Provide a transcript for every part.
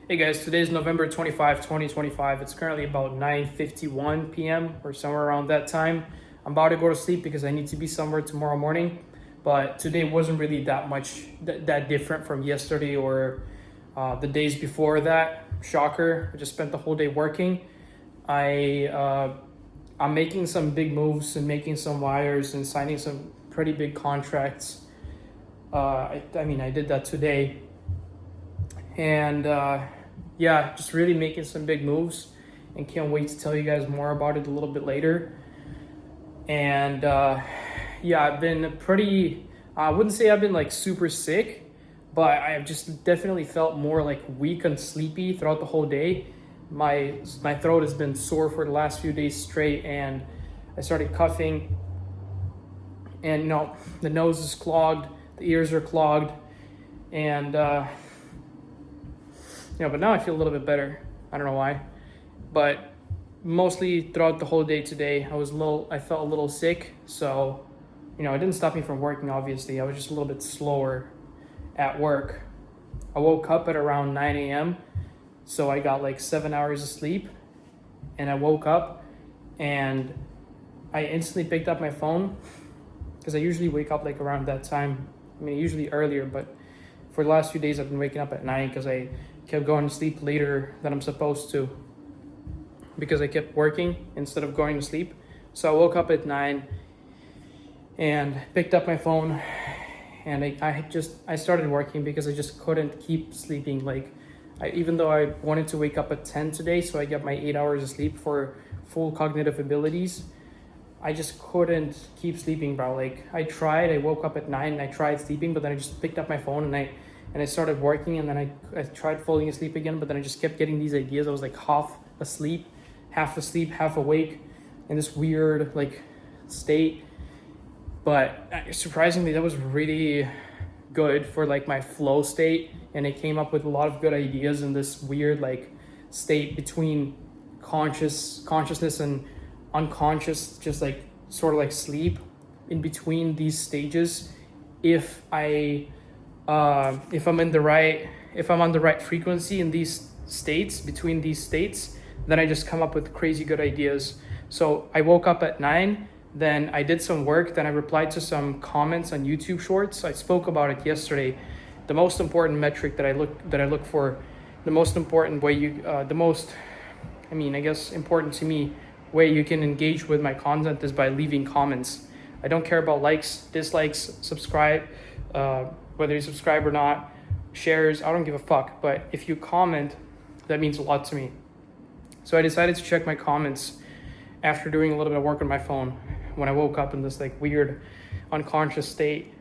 Hey guys, today is November 25, 2025. It's currently about 9:51 p.m. or somewhere around that time. I'm about to go to sleep because I need to be somewhere tomorrow morning. But today wasn't really that much that different from yesterday or the days before that. Shocker! I just spent the whole day working. I I'm making some big moves and making some wires and signing some pretty big contracts. I did that today, and yeah, just really making some big moves, and can't wait to tell you guys more about it a little bit later. And yeah, I've been pretty. I wouldn't say I've been like super sick, but I've just definitely felt more like weak and sleepy throughout the whole day. My throat has been sore for the last few days straight, and I started coughing, and the nose is clogged, the ears are clogged, and but now I feel a little bit better. I don't know why, but mostly throughout the whole day today, I felt a little sick. So, it didn't stop me from working. Obviously, I was just a little bit slower at work. I woke up at around 9 a.m. So I got like 7 hours of sleep, and I woke up, and I instantly picked up my phone because I usually wake up like around that time. Usually earlier, but for the last few days I've been waking up at 9 because I kept going to sleep later than I'm supposed to because I kept working instead of going to sleep. So I woke up at 9 and picked up my phone, and I started working because I just couldn't keep sleeping. Even though I wanted to wake up at 10 today, so I get my 8 hours of sleep for full cognitive abilities, I just couldn't keep sleeping, bro. I tried. I woke up at 9 and I tried sleeping, but then I just picked up my phone and I started working, and then I tried falling asleep again, but then I just kept getting these ideas. I was like half asleep, half awake, in this weird state. But surprisingly, that was really good for my flow state, and it came up with a lot of good ideas in this weird state between consciousness and unconscious, just sort of sleep. In between these stages, if I'm on the right frequency in these states, between these states, then I just come up with crazy good ideas. So I woke up at 9, then I did some work, then I replied to some comments on YouTube Shorts. I spoke about it yesterday. The most important metric that I look for, the most important way important to me way you can engage with my content is by leaving comments. I don't care about likes, dislikes, subscribe, whether you subscribe or not, shares, I don't give a fuck. But if you comment, that means a lot to me. So I decided to check my comments after doing a little bit of work on my phone when I woke up in this weird unconscious state.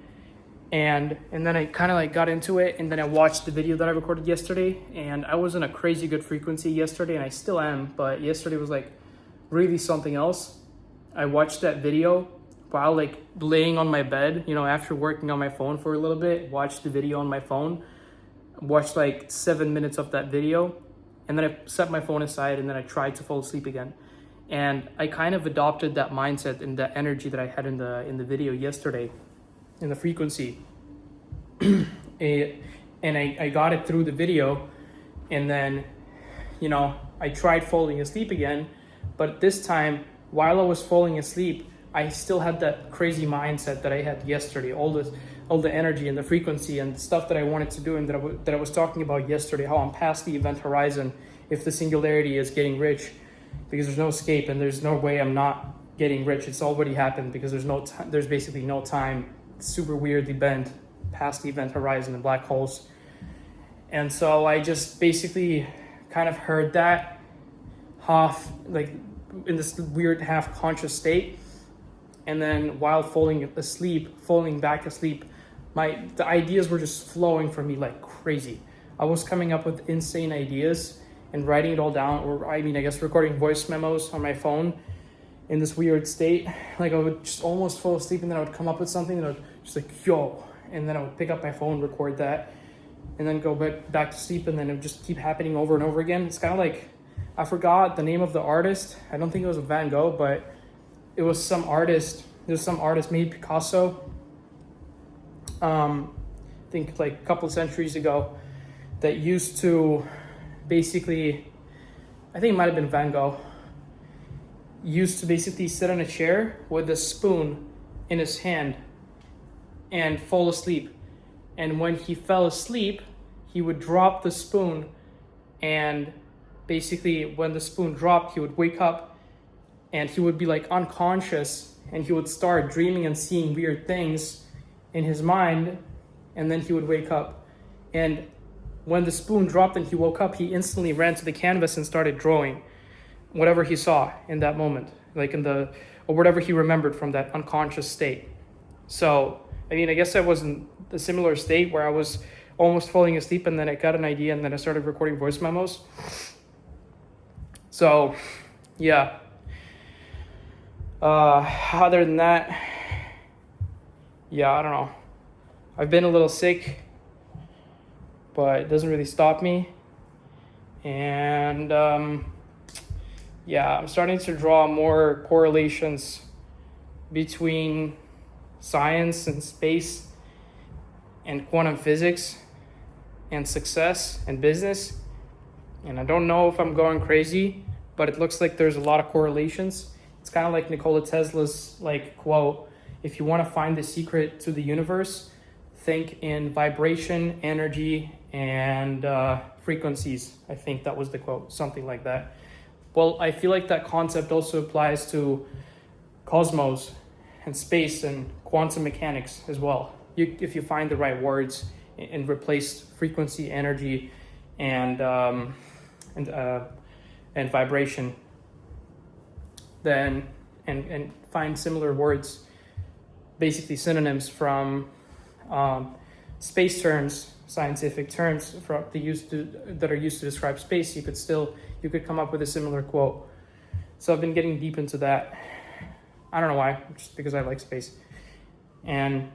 And then I kind of got into it, and then I watched the video that I recorded yesterday, and I was in a crazy good frequency yesterday, and I still am, but yesterday was really something else. I watched that video while laying on my bed, after working on my phone for a little bit, watched the video on my phone, watched 7 minutes of that video, and then I set my phone aside, and then I tried to fall asleep again. And I kind of adopted that mindset and that energy that I had in the video yesterday, in the frequency. And I got it through the video, and then I tried falling asleep again, but this time while I was falling asleep, I still had that crazy mindset that I had yesterday, all the energy and the frequency and stuff that I wanted to do, and that I was talking about yesterday, how I'm past the event horizon if the singularity is getting rich, because there's no escape and there's no way I'm not getting rich. It's already happened because there's basically no time. It's super weirdly bent past the event horizon and black holes. And so I just basically kind of heard that half in this weird half conscious state, and then while falling back asleep, the ideas were just flowing from me like crazy. I was coming up with insane ideas and writing it all down, or I guess recording voice memos on my phone in this weird state. I would just almost fall asleep, and then I would come up with something, and I would just yo, and then I would pick up my phone, record that, and then go back to sleep, and then it would just keep happening over and over again. It's kind of I forgot the name of the artist. I don't think it was Van Gogh, but it was some artist. There's some artist, maybe Picasso. I think a couple of centuries ago, that used to basically, I think it might have been Van Gogh, used to basically sit on a chair with a spoon in his hand and fall asleep. And when he fell asleep, he would drop the spoon, and basically when the spoon dropped, he would wake up and he would be like unconscious, and he would start dreaming and seeing weird things in his mind, and then he would wake up. And when the spoon dropped and he woke up, he instantly ran to the canvas and started drawing whatever he saw in that moment, like or whatever he remembered from that unconscious state. So, I mean, I guess I was in a similar state where I was almost falling asleep, and then I got an idea, and then I started recording voice memos. So, yeah. Other than that, yeah, I don't know. I've been a little sick, but it doesn't really stop me. And yeah, I'm starting to draw more correlations between science and space and quantum physics and success and business. And I don't know if I'm going crazy, but it looks like there's a lot of correlations. It's kind of like Nikola Tesla's quote, if you want to find the secret to the universe, think in vibration, energy, and frequencies. I think that was the quote, something like that. Well, I feel like that concept also applies to cosmos and space and quantum mechanics as well. If you find the right words and replace frequency, energy, and vibration, then and find similar words, basically synonyms from space terms, scientific terms that are used to describe space, you could come up with a similar quote. So I've been getting deep into that. I don't know why, just because I like space. And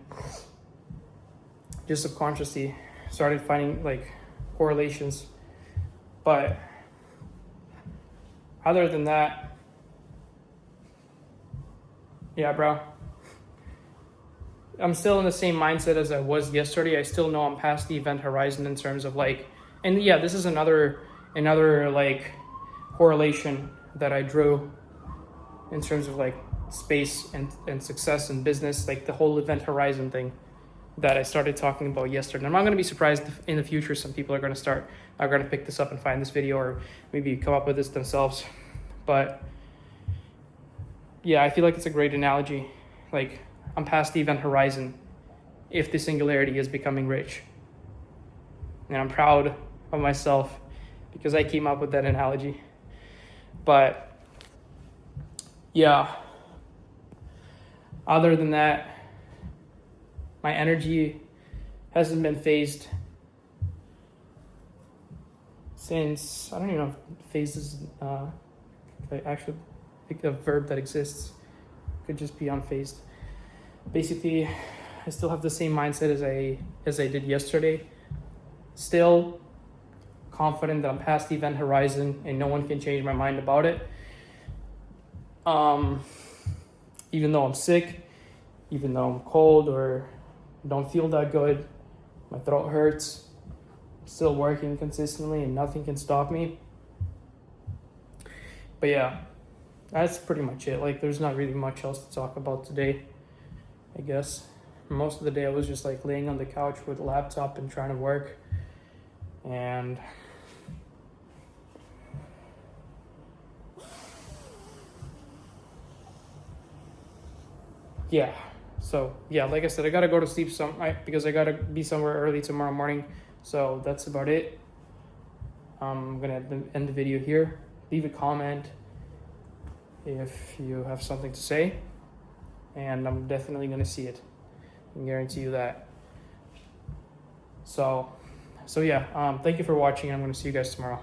just subconsciously started finding correlations. But other than that, yeah, bro. I'm still in the same mindset as I was yesterday. I still know I'm past the event horizon in terms of and yeah, this is another correlation that I drew in terms of space and success and business, the whole event horizon thing that I started talking about yesterday. I'm not going to be surprised if in the future some people are going to pick this up and find this video, or maybe come up with this themselves. But yeah, I feel like it's a great analogy. I'm past the event horizon if the singularity is becoming rich. And I'm proud of myself because I came up with that analogy. But yeah, other than that, my energy hasn't been phased since, I don't even know if phased is actually a verb that exists. It could just be unphased. Basically, I still have the same mindset as I did yesterday. Still confident that I'm past the event horizon and no one can change my mind about it. Even though I'm sick, even though I'm cold or don't feel that good, my throat hurts, I'm still working consistently and nothing can stop me. But yeah, that's pretty much it. There's not really much else to talk about today, I guess. Most of the day I was just laying on the couch with a laptop and trying to work. And yeah, so yeah, like I said, I gotta go to sleep because I gotta be somewhere early tomorrow morning. So that's about it. I'm gonna end the video here. Leave a comment if you have something to say, and I'm definitely gonna see it. I can guarantee you that. So yeah, thank you for watching, and I'm gonna see you guys tomorrow.